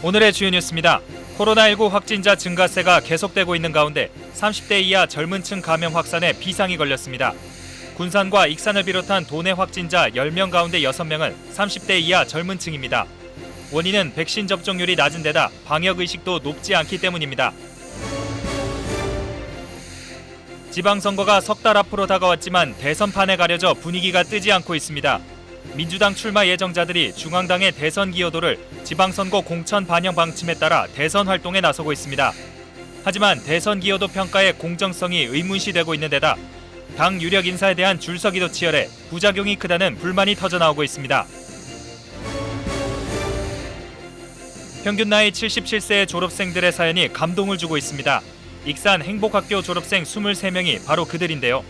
오늘의 주요 뉴스입니다. 코로나19 확진자 증가세가 계속되고 있는 가운데 30대 이하 젊은 층 감염 확산에 비상이 걸렸습니다. 군산과 익산을 비롯한 도내 확진자 10명 가운데 6명은 30대 이하 젊은 층입니다. 원인은 백신 접종률이 낮은 데다 방역의식도 높지 않기 때문입니다. 지방선거가 석 달 앞으로 다가왔지만 대선판에 가려져 분위기가 뜨지 않고 있습니다. 민주당 출마 예정자들이 중앙당의 대선 기여도를 지방선거 공천 반영 방침에 따라 대선 활동에 나서고 있습니다. 하지만 대선 기여도 평가의 공정성이 의문시되고 있는 데다 당 유력 인사에 대한 줄서기도 치열해 부작용이 크다는 불만이 터져나오고 있습니다. 평균 나이 77세의 졸업생들의 사연이 감동을 주고 있습니다. 익산 행복학교 졸업생 23명이 바로 그들인데요.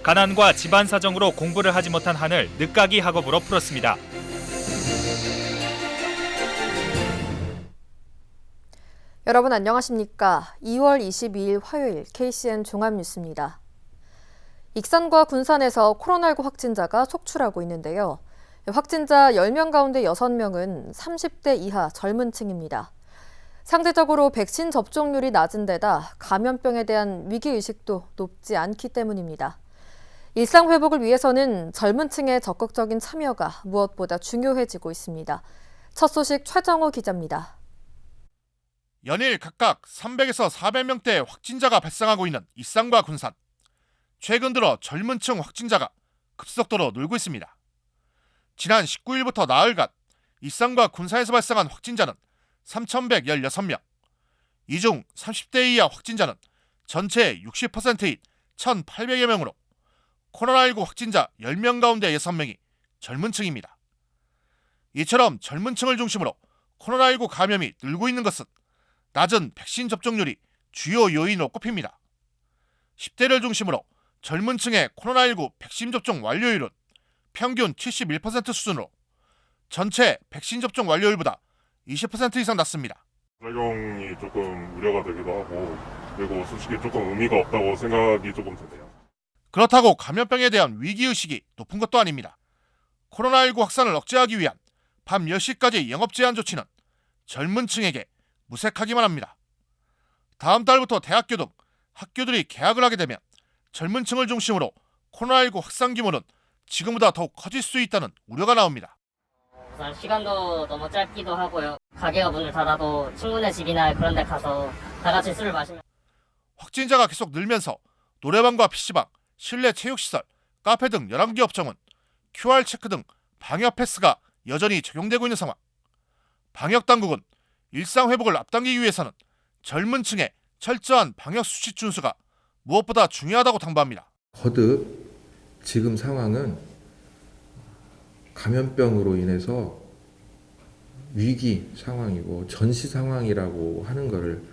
가난과 집안 사정으로 공부를 하지 못한 한을 늦가기 학업으로 풀었습니다. 여러분 안녕하십니까? 2월 22일 화요일 KCN 종합뉴스입니다. 익산과 군산에서 코로나19 확진자가 속출하고 있는데요. 확진자 10명 가운데 6명은 30대 이하 젊은 층입니다. 상대적으로 백신 접종률이 낮은 데다 감염병에 대한 위기의식도 높지 않기 때문입니다. 일상 회복을 위해서는 젊은 층의 적극적인 참여가 무엇보다 중요해지고 있습니다. 첫 소식 최정호 기자입니다. 연일 각각 300에서 400명대 확진자가 발생하고 있는 익산과 군산. 최근 들어 젊은 층 확진자가 급속도로 늘고 있습니다. 지난 19일부터 나흘간 익산과 군산에서 발생한 확진자는 3,116명. 이 중 30대 이하 확진자는 전체의 60%인 1,800여 명으로 코로나19 확진자 10명 가운데 6명이 젊은 층입니다. 이처럼 젊은 층을 중심으로 코로나19 감염이 늘고 있는 것은 낮은 백신 접종률이 주요 요인으로 꼽힙니다. 10대를 중심으로 젊은 층의 코로나19 백신 접종 완료율은 평균 71% 수준으로 전체 백신 접종 완료율보다 20% 이상 낮습니다. 작용이 조금 우려가 되기도 하고, 그리고 솔직히 조금 의미가 없다고 생각이 조금 드네요. 그렇다고 감염병에 대한 위기의식이 높은 것도 아닙니다. 코로나19 확산을 억제하기 위한 밤 10시까지 영업 제한 조치는 젊은 층에게 무색하기만 합니다. 다음 달부터 대학교 등 학교들이 개학을 하게 되면 젊은 층을 중심으로 코로나19 확산 규모는 지금보다 더욱 커질 수 있다는 우려가 나옵니다. 우선 시간도 너무 짧기도 하고요. 가게가 문을 닫아도 친구네 집이나 그런 데 가서 다 같이 술을 마시면 확진자가 계속 늘면서 노래방과 PC방, 실내 체육시설, 카페 등 11개 업종은 QR 체크 등 방역 패스가 여전히 적용되고 있는 상황. 방역당국은 일상 회복을 앞당기기 위해서는 젊은 층의 철저한 방역 수칙 준수가 무엇보다 중요하다고 당부합니다. 거듭 지금 상황은 감염병으로 인해서 위기 상황이고 전시 상황이라고 하는 것을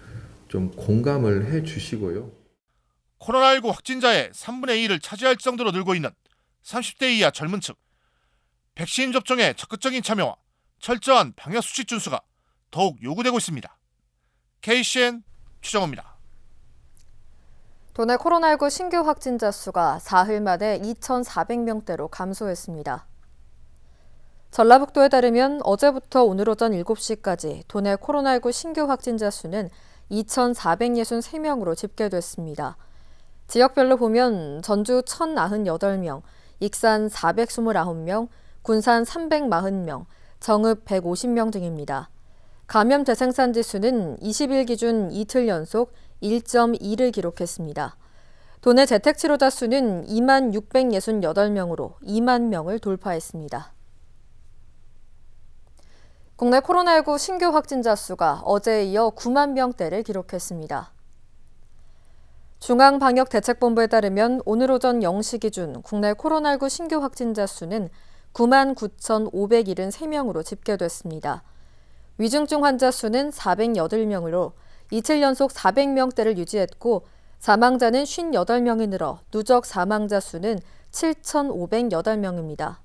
좀 공감을 해 주시고요. 코로나19 확진자의 3분의 1을 차지할 정도로 늘고 있는 30대 이하 젊은 층. 백신 접종에 적극적인 참여와 철저한 방역 수칙 준수가 더욱 요구되고 있습니다. KCN 최정호입니다. 도내 코로나19 신규 확진자 수가 사흘 만에 2,400명대로 감소했습니다. 전라북도에 따르면 어제부터 오늘 오전 7시까지 도내 코로나19 신규 확진자 수는 2,463명으로 집계됐습니다. 지역별로 보면 전주 1,098명, 익산 429명, 군산 340명, 정읍 150명 등입니다. 감염 재생산 지수는 20일 기준 이틀 연속 1.2를 기록했습니다. 도내 재택치료자 수는 2668명으로 2만 명을 돌파했습니다. 국내 코로나19 신규 확진자 수가 어제에 이어 9만 명대를 기록했습니다. 중앙방역대책본부에 따르면 오늘 오전 0시 기준 국내 코로나19 신규 확진자 수는 9만 9,573명으로 집계됐습니다. 위중증 환자 수는 408명으로 이틀 연속 400명대를 유지했고 사망자는 58명이 늘어 누적 사망자 수는 7,508명입니다.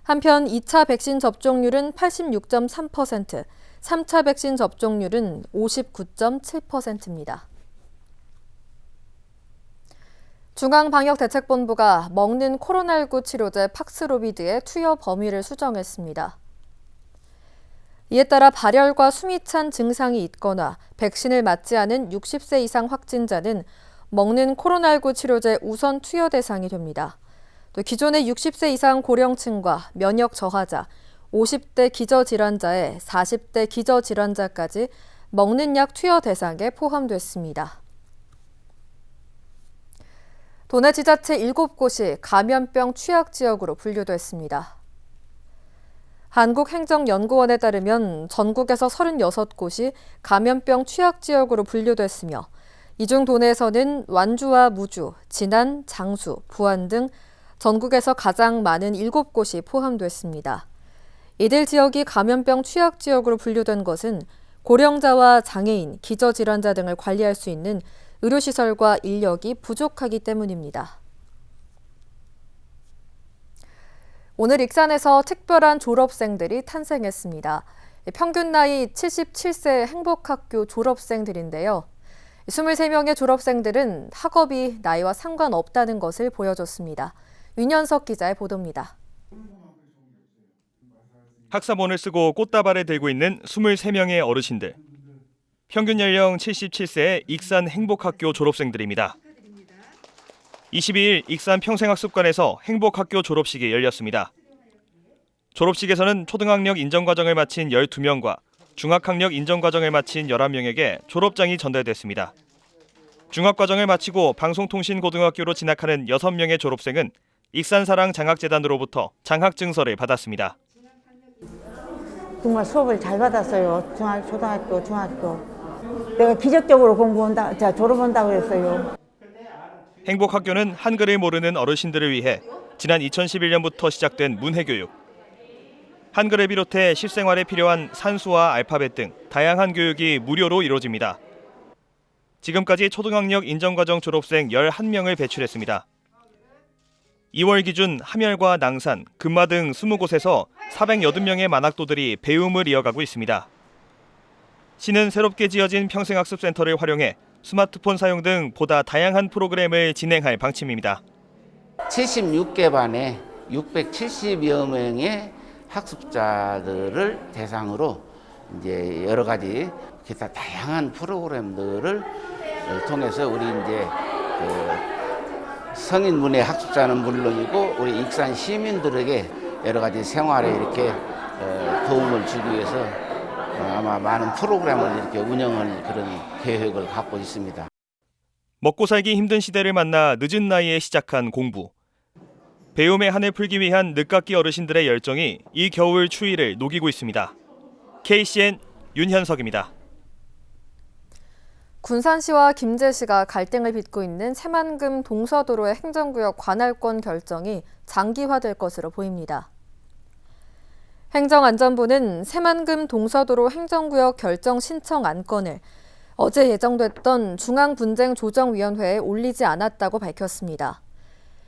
한편 2차 백신 접종률은 86.3%, 3차 백신 접종률은 59.7%입니다. 중앙방역대책본부가 먹는 코로나19 치료제 팍스로비드의 투여 범위를 수정했습니다. 이에 따라 발열과 숨이 찬 증상이 있거나 백신을 맞지 않은 60세 이상 확진자는 먹는 코로나19 치료제 우선 투여 대상이 됩니다. 또 기존의 60세 이상 고령층과 면역 저하자, 50대 기저질환자에 40대 기저질환자까지 먹는 약 투여 대상에 포함됐습니다. 도내 지자체 7곳이 감염병 취약지역으로 분류됐습니다. 한국행정연구원에 따르면 전국에서 36곳이 감염병 취약지역으로 분류됐으며 이 중 도내에서는 완주와 무주, 진안, 장수, 부안 등 전국에서 가장 많은 7곳이 포함됐습니다. 이들 지역이 감염병 취약지역으로 분류된 것은 고령자와 장애인, 기저질환자 등을 관리할 수 있는 의료시설과 인력이 부족하기 때문입니다. 오늘 익산에서 특별한 졸업생들이 탄생했습니다. 평균 나이 77세 행복학교 졸업생들인데요. 23명의 졸업생들은 학업이 나이와 상관없다는 것을 보여줬습니다. 윤현석 기자의 보도입니다. 학사본을 쓰고 꽃다발을 들고 있는 23명의 어르신들. 평균 연령 77세의 익산 행복학교 졸업생들입니다. 22일 익산 평생학습관에서 행복학교 졸업식이 열렸습니다. 졸업식에서는 초등학력 인정과정을 마친 12명과 중학학력 인정과정을 마친 11명에게 졸업장이 전달됐습니다. 중학과정을 마치고 방송통신고등학교로 진학하는 6명의 졸업생은 익산사랑 장학재단으로부터 장학증서를 받았습니다. 정말 수업을 잘 받았어요. 초등학교, 중학교. 내가 기적적으로 졸업한다고 했어요. 행복학교는 한글을 모르는 어르신들을 위해 지난 2011년부터 시작된 문해교육. 한글을 비롯해 실생활에 필요한 산수와 알파벳 등 다양한 교육이 무료로 이루어집니다. 지금까지 초등학력 인정과정 졸업생 11명을 배출했습니다. 2월 기준 함열과 낭산, 금마 등 20곳에서 480명의 만학도들이 배움을 이어가고 있습니다. 시는 새롭게 지어진 평생학습센터를 활용해 스마트폰 사용 등 보다 다양한 프로그램을 진행할 방침입니다. 76개 반에 670여 명의 학습자들을 대상으로 이제 여러 가지 기타 다양한 프로그램들을 통해서 우리 이제 성인 문예 학습자는 물론이고 우리 익산 시민들에게 여러 가지 생활에 이렇게 도움을 주기 위해서 아마 많은 프로그램을 이렇게 운영할 그런 계획을 갖고 있습니다. 먹고 살기 힘든 시대를 만나 늦은 나이에 시작한 공부. 배움의 한을 풀기 위한 늦깎이 어르신들의 열정이 이 겨울 추위를 녹이고 있습니다. KCN 윤현석입니다. 군산시와 김제시가 갈등을 빚고 있는 새만금 동서도로의 행정구역 관할권 결정이 장기화될 것으로 보입니다. 행정안전부는 새만금 동서도로 행정구역 결정 신청 안건을 어제 예정됐던 중앙분쟁조정위원회에 올리지 않았다고 밝혔습니다.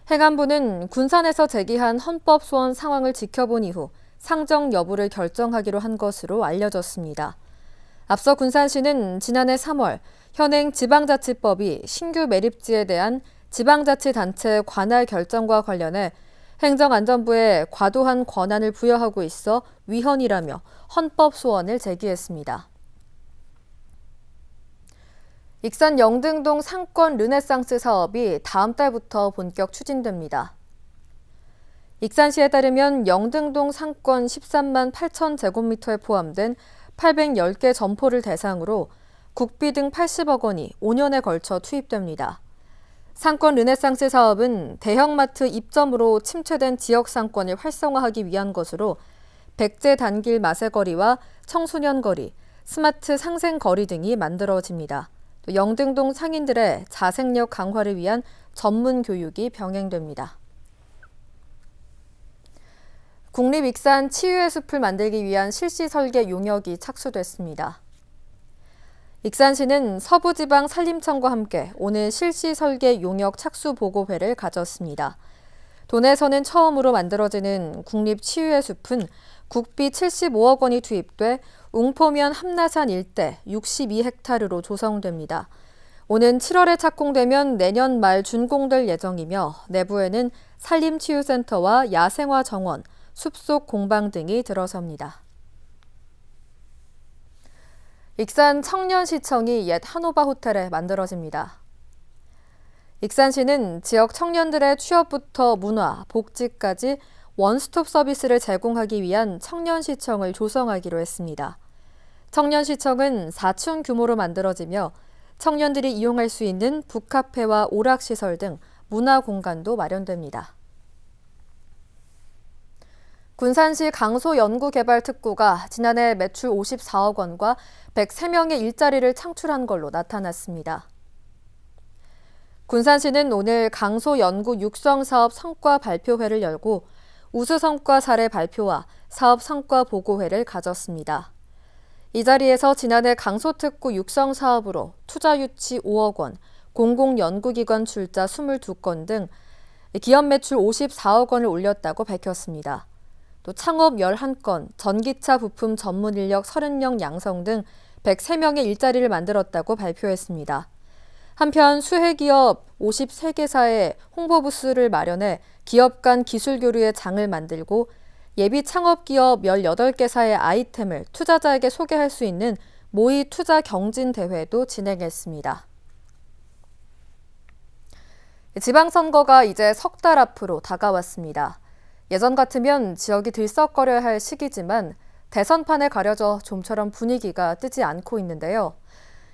행안부는 군산에서 제기한 헌법 소원 상황을 지켜본 이후 상정 여부를 결정하기로 한 것으로 알려졌습니다. 앞서 군산시는 지난해 3월 현행 지방자치법이 신규 매립지에 대한 지방자치단체 관할 결정과 관련해 행정안전부에 과도한 권한을 부여하고 있어 위헌이라며 헌법 소원을 제기했습니다. 익산 영등동 상권 르네상스 사업이 다음 달부터 본격 추진됩니다. 익산시에 따르면 영등동 상권 13만 8천 제곱미터에 포함된 810개 점포를 대상으로 국비 등 80억 원이 5년에 걸쳐 투입됩니다. 상권 르네상스 사업은 대형마트 입점으로 침체된 지역 상권을 활성화하기 위한 것으로 백제 단길 마세거리와 청소년 거리, 스마트 상생거리 등이 만들어집니다. 또 영등동 상인들의 자생력 강화를 위한 전문 교육이 병행됩니다. 국립익산 치유의 숲을 만들기 위한 실시 설계 용역이 착수됐습니다. 익산시는 서부지방 산림청과 함께 오늘 실시 설계 용역 착수 보고회를 가졌습니다. 도내에서는 처음으로 만들어지는 국립치유의 숲은 국비 75억 원이 투입돼 웅포면 함나산 일대 62헥타르로 조성됩니다. 오는 7월에 착공되면 내년 말 준공될 예정이며 내부에는 산림치유센터와 야생화 정원, 숲속 공방 등이 들어섭니다. 익산 청년시청이 옛 한오바 호텔에 만들어집니다. 익산시는 지역 청년들의 취업부터 문화, 복지까지 원스톱 서비스를 제공하기 위한 청년시청을 조성하기로 했습니다. 청년시청은 4층 규모로 만들어지며 청년들이 이용할 수 있는 북카페와 오락시설 등 문화 공간도 마련됩니다. 군산시 강소연구개발특구가 지난해 매출 54억 원과 103명의 일자리를 창출한 걸로 나타났습니다. 군산시는 오늘 강소연구 육성사업 성과 발표회를 열고 우수 성과 사례 발표와 사업 성과 보고회를 가졌습니다. 이 자리에서 지난해 강소특구 육성 사업으로 투자 유치 5억 원, 공공연구기관 출자 22건 등 기업 매출 54억 원을 올렸다고 밝혔습니다. 또 창업 11건, 전기차 부품 전문 인력 30명 양성 등 103명의 일자리를 만들었다고 발표했습니다. 한편 수혜기업 53개사의 홍보부스를 마련해 기업 간 기술 교류의 장을 만들고 예비 창업기업 18개사의 아이템을 투자자에게 소개할 수 있는 모의 투자 경진 대회도 진행했습니다. 지방선거가 이제 석 달 앞으로 다가왔습니다. 예전 같으면 지역이 들썩거려야 할 시기지만 대선판에 가려져 좀처럼 분위기가 뜨지 않고 있는데요.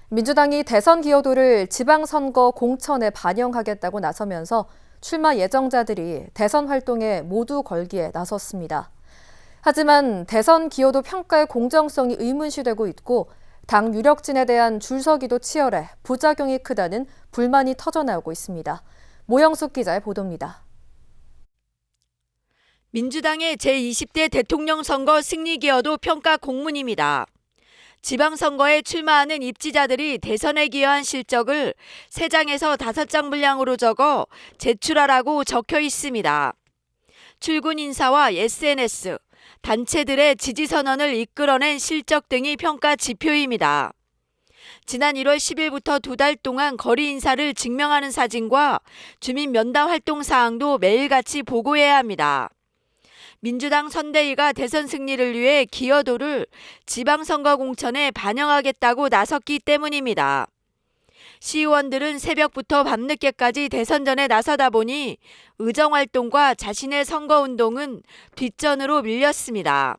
민주당이 대선 기여도를 지방선거 공천에 반영하겠다고 나서면서 출마 예정자들이 대선 활동에 모두 걸기에 나섰습니다. 하지만 대선 기여도 평가의 공정성이 의문시되고 있고 당 유력진에 대한 줄서기도 치열해 부작용이 크다는 불만이 터져나오고 있습니다. 모영숙 기자의 보도입니다. 민주당의 제20대 대통령 선거 승리 기여도 평가 공문입니다. 지방선거에 출마하는 입지자들이 대선에 기여한 실적을 3장에서 5장 분량으로 적어 제출하라고 적혀 있습니다. 출근 인사와 SNS, 단체들의 지지선언을 이끌어낸 실적 등이 평가 지표입니다. 지난 1월 10일부터 2달 동안 거리 인사를 증명하는 사진과 주민 면담 활동 사항도 매일같이 보고해야 합니다. 민주당 선대위가 대선 승리를 위해 기여도를 지방선거 공천에 반영하겠다고 나섰기 때문입니다. 시의원들은 새벽부터 밤늦게까지 대선전에 나서다 보니 의정활동과 자신의 선거운동은 뒷전으로 밀렸습니다.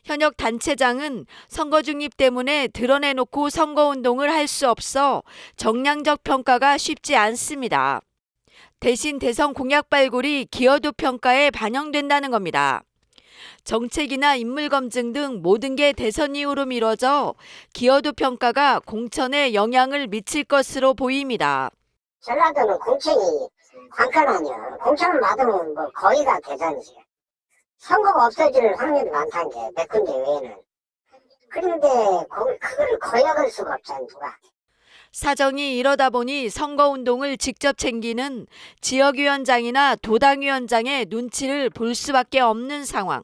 현역 단체장은 선거 중립 때문에 드러내놓고 선거운동을 할 수 없어 정량적 평가가 쉽지 않습니다. 대신 대선 공약 발굴이 기여도 평가에 반영된다는 겁니다. 정책이나 인물 검증 등 모든 게 대선 이후로 미뤄져 기여도 평가가 공천에 영향을 미칠 것으로 보입니다. 전라도는 공천이 관건하냐. 공천을 받으면 뭐 거의 다 대전이지. 선거가 없어질 확률이 많다는 게 몇 군데 외에는. 그런데 그걸 거역할 수가 없잖아, 누가. 사정이 이러다 보니 선거운동을 직접 챙기는 지역위원장이나 도당위원장의 눈치를 볼 수밖에 없는 상황.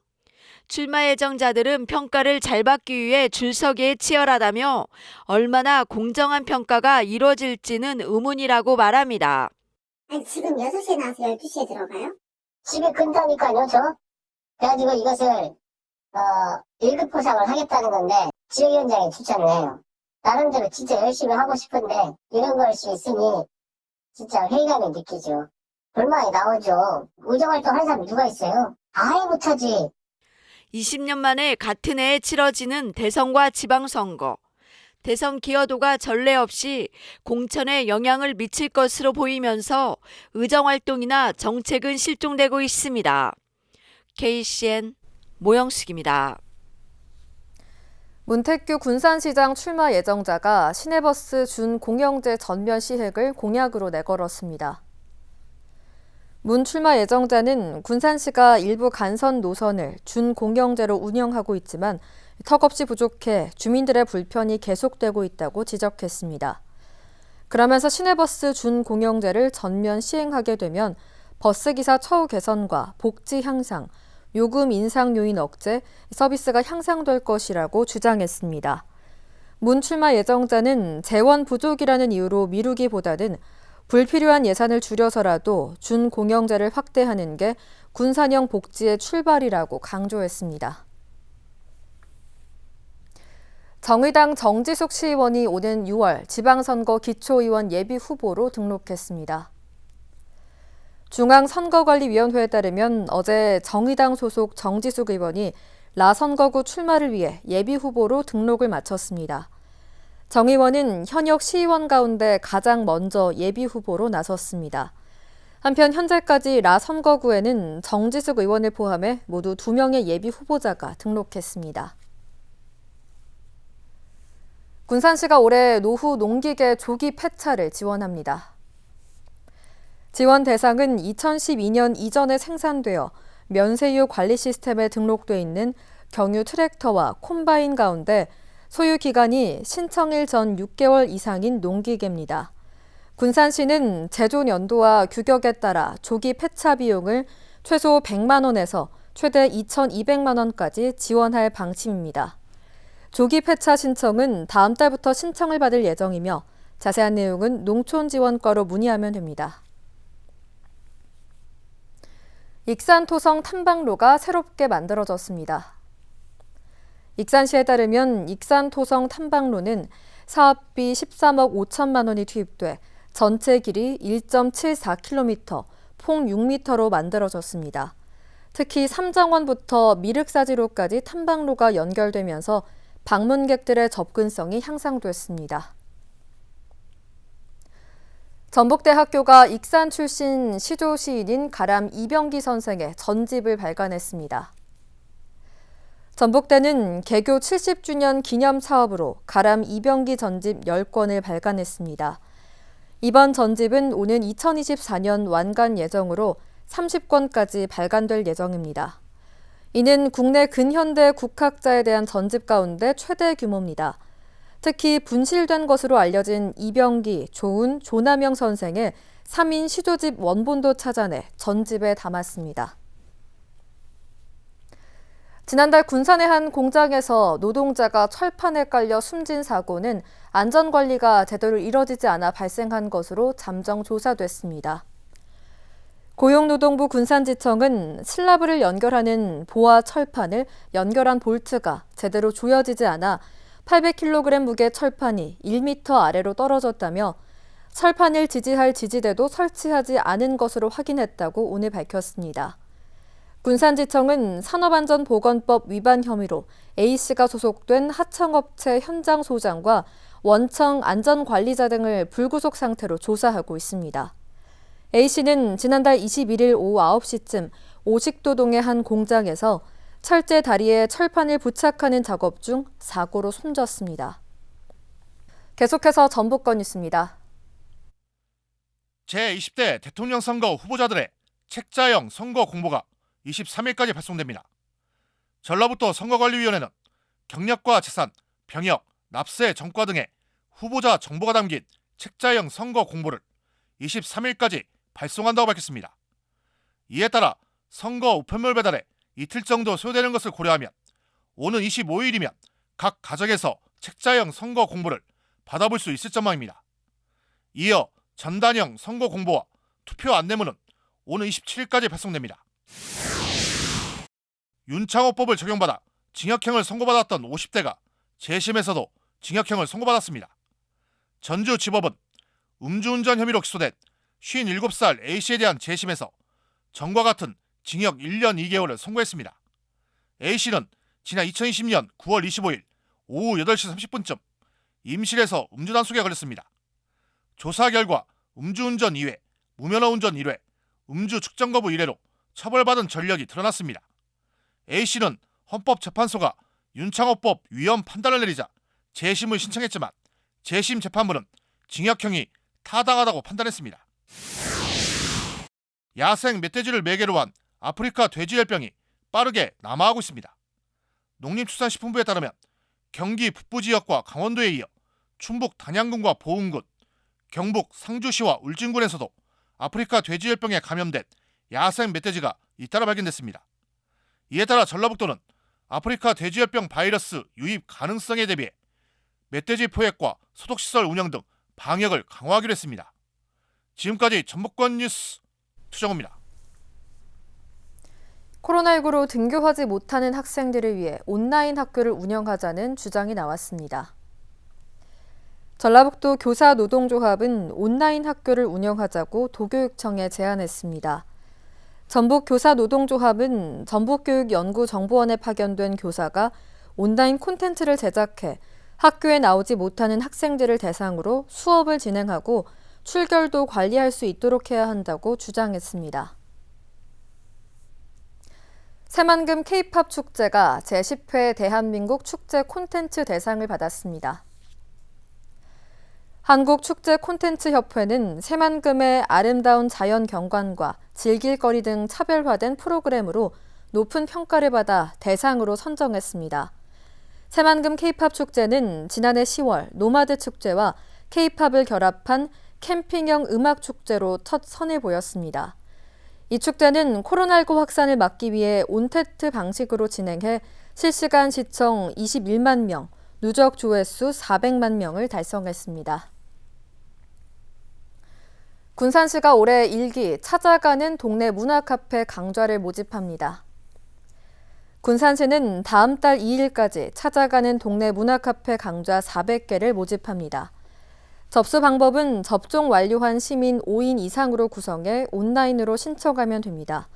출마 예정자들은 평가를 잘 받기 위해 줄서기에 치열하다며 얼마나 공정한 평가가 이루어질지는 의문이라고 말합니다. 아니, 지금 6시에 나와서 12시에 들어가요? 집에 근다니까요, 저. 그래가지고 이것을 1급 포상을 하겠다는 건데 지역위원장이 추천을 해요. 나름대로 진짜 열심히 하고 싶은데 이런 걸 수 있으니 진짜 회의감이 느끼죠. 불만이 나오죠. 의정활동 하는 사람이 누가 있어요? 아예 못하지. 20년 만에 같은 해에 치러지는 대선과 지방선거. 대선 기여도가 전례 없이 공천에 영향을 미칠 것으로 보이면서 의정활동이나 정책은 실종되고 있습니다. KCN 모영숙입니다. 문택규 군산시장 출마 예정자가 시내버스 준공영제 전면 시획을 공약으로 내걸었습니다. 문 출마 예정자는 군산시가 일부 간선 노선을 준공영제로 운영하고 있지만 턱없이 부족해 주민들의 불편이 계속되고 있다고 지적했습니다. 그러면서 시내버스 준공영제를 전면 시행하게 되면 버스기사 처우 개선과 복지 향상, 요금 인상 요인 억제, 서비스가 향상될 것이라고 주장했습니다. 문 출마 예정자는 재원 부족이라는 이유로 미루기보다는 불필요한 예산을 줄여서라도 준공영제를 확대하는 게 군산형 복지의 출발이라고 강조했습니다. 정의당 정지숙 시의원이 오는 6월 지방선거 기초의원 예비 후보로 등록했습니다. 중앙선거관리위원회에 따르면 어제 정의당 소속 정지숙 의원이 라선거구 출마를 위해 예비 후보로 등록을 마쳤습니다. 정 의원은 현역 시의원 가운데 가장 먼저 예비 후보로 나섰습니다. 한편 현재까지 라선거구에는 정지숙 의원을 포함해 모두 2명의 예비 후보자가 등록했습니다. 군산시가 올해 노후 농기계 조기 폐차를 지원합니다. 지원 대상은 2012년 이전에 생산되어 면세유 관리 시스템에 등록돼 있는 경유 트랙터와 콤바인 가운데 소유 기간이 신청일 전 6개월 이상인 농기계입니다. 군산시는 제조 연도와 규격에 따라 조기 폐차 비용을 최소 100만 원에서 최대 2,200만 원까지 지원할 방침입니다. 조기 폐차 신청은 다음 달부터 신청을 받을 예정이며 자세한 내용은 농촌지원과로 문의하면 됩니다. 익산토성 탐방로가 새롭게 만들어졌습니다. 익산시에 따르면 익산토성 탐방로는 사업비 13억 5천만 원이 투입돼 전체 길이 1.74km, 폭 6m로 만들어졌습니다. 특히 삼정원부터 미륵사지로까지 탐방로가 연결되면서 방문객들의 접근성이 향상됐습니다. 전북대학교가 익산 출신 시조 시인인 가람 이병기 선생의 전집을 발간했습니다. 전북대는 개교 70주년 기념 사업으로 가람 이병기 전집 10권을 발간했습니다. 이번 전집은 오는 2024년 완간 예정으로 30권까지 발간될 예정입니다. 이는 국내 근현대 국학자에 대한 전집 가운데 최대 규모입니다. 특히 분실된 것으로 알려진 이병기, 조운, 조남영 선생의 3인 시조집 원본도 찾아내 전집에 담았습니다. 지난달 군산의 한 공장에서 노동자가 철판에 깔려 숨진 사고는 안전관리가 제대로 이뤄지지 않아 발생한 것으로 잠정 조사됐습니다. 고용노동부 군산지청은 슬라브를 연결하는 보아 철판을 연결한 볼트가 제대로 조여지지 않아 800kg 무게 철판이 1m 아래로 떨어졌다며 철판을 지지할 지지대도 설치하지 않은 것으로 확인했다고 오늘 밝혔습니다. 군산지청은 산업안전보건법 위반 혐의로 A씨가 소속된 하청업체 현장 소장과 원청 안전관리자 등을 불구속 상태로 조사하고 있습니다. A씨는 지난달 21일 오후 9시쯤 오식도동의 한 공장에서 철제 다리에 철판을 부착하는 작업 중 사고로 숨졌습니다. 계속해서 전북권 뉴스입니다. 제20대 대통령 선거 후보자들의 책자형 선거 공보가 23일까지 발송됩니다. 전라북도 선거관리위원회는 경력과 재산, 병역, 납세, 정과 등의 후보자 정보가 담긴 책자형 선거 공보를 23일까지 발송한다고 밝혔습니다. 이에 따라 선거 우편물 배달에 이틀 정도 소요되는 것을 고려하면 오는 25일이면 각 가정에서 책자형 선거 공보를 받아볼 수 있을 전망입니다. 이어 전단형 선거 공보와 투표 안내문은 오는 27일까지 발송됩니다. 윤창호법을 적용받아 징역형을 선고받았던 50대가 재심에서도 징역형을 선고받았습니다. 전주지법은 음주운전 혐의로 기소된 57살 A씨에 대한 재심에서 전과 같은 징역 1년 2개월을 선고했습니다. A씨는 지난 2020년 9월 25일 오후 8시 30분쯤 임실에서 음주단속에 걸렸습니다. 조사 결과 음주운전 2회, 무면허 운전 1회, 음주 측정 거부 1회로 처벌받은 전력이 드러났습니다. A씨는 헌법재판소가 윤창호법 위헌 판단을 내리자 재심을 신청했지만 재심 재판부는 징역형이 타당하다고 판단했습니다. 야생 멧돼지를 매개로 한 아프리카 돼지열병이 빠르게 남하하고 있습니다. 농림축산식품부에 따르면 경기 북부 지역과 강원도에 이어 충북 단양군과 보은군, 경북 상주시와 울진군에서도 아프리카 돼지열병에 감염된 야생 멧돼지가 잇따라 발견됐습니다. 이에 따라 전라북도는 아프리카 돼지열병 바이러스 유입 가능성에 대비해 멧돼지 포획과 소독시설 운영 등 방역을 강화하기로 했습니다. 지금까지 전북권 뉴스 투정호입니다. 코로나19로 등교하지 못하는 학생들을 위해 온라인 학교를 운영하자는 주장이 나왔습니다. 전라북도 교사노동조합은 온라인 학교를 운영하자고 도교육청에 제안했습니다. 전북교사노동조합은 전북교육연구정보원에 파견된 교사가 온라인 콘텐츠를 제작해 학교에 나오지 못하는 학생들을 대상으로 수업을 진행하고 출결도 관리할 수 있도록 해야 한다고 주장했습니다. 새만금 K-팝 축제가 제10회 대한민국 축제 콘텐츠 대상을 받았습니다. 한국축제콘텐츠협회는 새만금의 아름다운 자연 경관과 즐길거리 등 차별화된 프로그램으로 높은 평가를 받아 대상으로 선정했습니다. 새만금 K-팝 축제는 지난해 10월 노마드 축제와 K-팝을 결합한 캠핑형 음악 축제로 첫 선을 보였습니다. 이 축제는 코로나19 확산을 막기 위해 온택트 방식으로 진행해 실시간 시청 21만 명, 누적 조회수 400만 명을 달성했습니다. 군산시가 올해 1기 찾아가는 동네 문화카페 강좌를 모집합니다. 군산시는 다음 달 2일까지 찾아가는 동네 문화카페 강좌 400개를 모집합니다. 접수 방법은 접종 완료한 시민 5인 이상으로 구성해 온라인으로 신청하면 됩니다.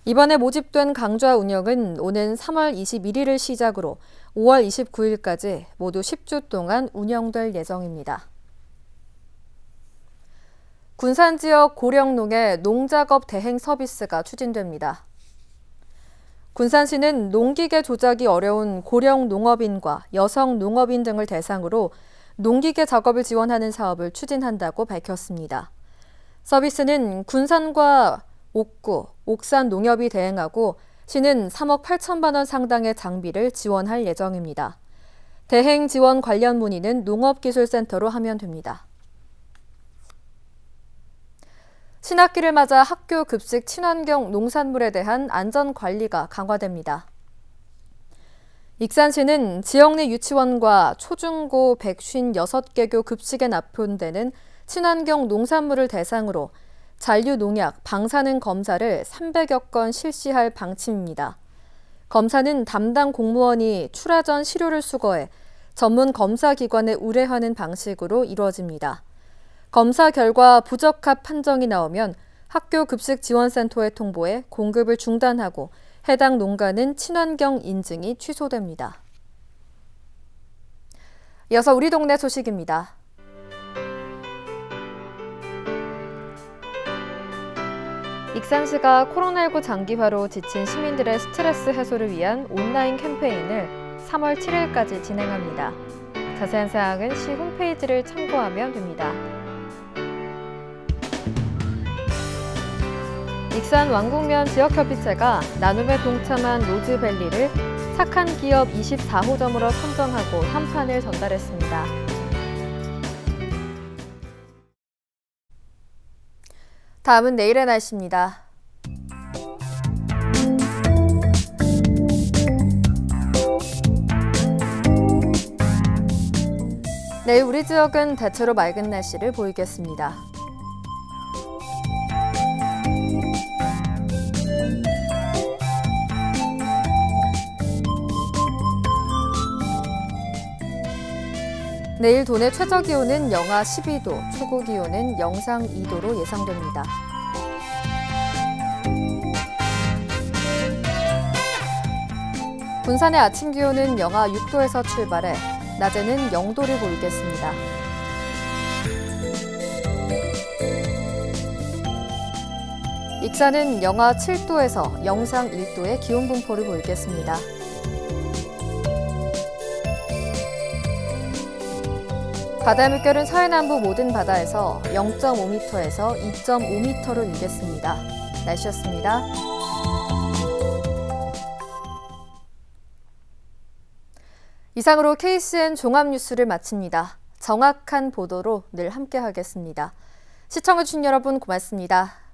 이번에 모집된 강좌 운영은 오는 3월 21일을 시작으로 5월 29일까지 모두 10주 동안 운영될 예정입니다. 군산 지역 고령농에 농작업 대행 서비스가 추진됩니다. 군산시는 농기계 조작이 어려운 고령 농업인과 여성 농업인 등을 대상으로 농기계 작업을 지원하는 사업을 추진한다고 밝혔습니다. 서비스는 군산과 옥구, 옥산 농협이 대행하고 시는 3억 8천만 원 상당의 장비를 지원할 예정입니다. 대행 지원 관련 문의는 농업기술센터로 하면 됩니다. 신학기를 맞아 학교 급식 친환경 농산물에 대한 안전관리가 강화됩니다. 익산시는 지역 내 유치원과 초중고 156개교 급식에 납품되는 친환경 농산물을 대상으로 잔류 농약, 방사능 검사를 300여 건 실시할 방침입니다. 검사는 담당 공무원이 출하 전 시료를 수거해 전문 검사기관에 의뢰하는 방식으로 이루어집니다. 검사 결과 부적합 판정이 나오면 학교 급식지원센터에 통보해 공급을 중단하고 해당 농가는 친환경 인증이 취소됩니다. 이어서 우리 동네 소식입니다. 익산시가 코로나19 장기화로 지친 시민들의 스트레스 해소를 위한 온라인 캠페인을 3월 7일까지 진행합니다. 자세한 사항은 시 홈페이지를 참고하면 됩니다. 익산 왕국면 지역협의체가 나눔에 동참한 로즈밸리를 착한 기업 24호점으로 선정하고 현판을 전달했습니다. 다음은 내일의 날씨입니다. 내일 우리 지역은 대체로 맑은 날씨를 보이겠습니다. 내일 도내 최저기온은 영하 12도, 최고기온은 영상 2도로 예상됩니다. 군산의 아침 기온은 영하 6도에서 출발해 낮에는 0도를 보이겠습니다. 익산은 영하 7도에서 영상 1도의 기온 분포를 보이겠습니다. 바다 물결은 서해남부 모든 바다에서 0.5m에서 2.5m로 일겠습니다. 날씨였습니다. 이상으로 KCN 종합뉴스를 마칩니다. 정확한 보도로 늘 함께하겠습니다. 시청해주신 여러분 고맙습니다.